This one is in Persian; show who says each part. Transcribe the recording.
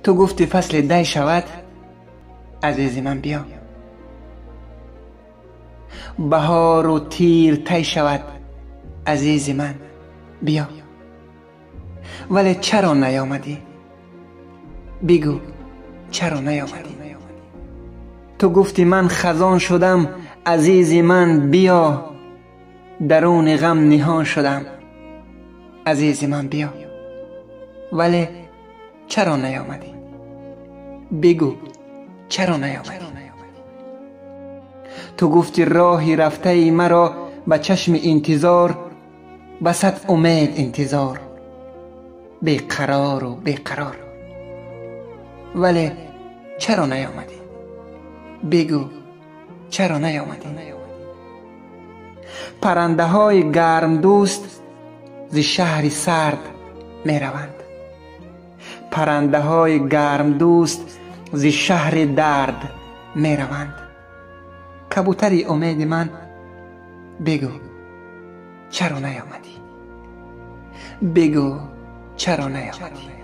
Speaker 1: تو گفتی فصل دی شود، عزیز من بیا. بهار و تیر طی شود، عزیز من بیا. ولی چرا نیامدی؟ بگو چرا نیامدی؟ تو گفتی من خزان شدم، عزیز من بیا. درون غم نهان شدم، عزیز من بیا. ولی چرا نیامدی؟ بگو چرا نیامدی؟ تو گفتی راهی رفته ای مرا به چشم انتظار، به صد امید انتظار، بیقرار و بیقرار. ولی چرا نیامدی؟ بگو چرا نیامدی؟ پرنده های گرم دوست ز شهر سرد می روند. پرنده های گرم دوست ز شهر درد می روند. کبوتر امید من، بگو چرا نیامدی؟ بگو چرا نیامدی؟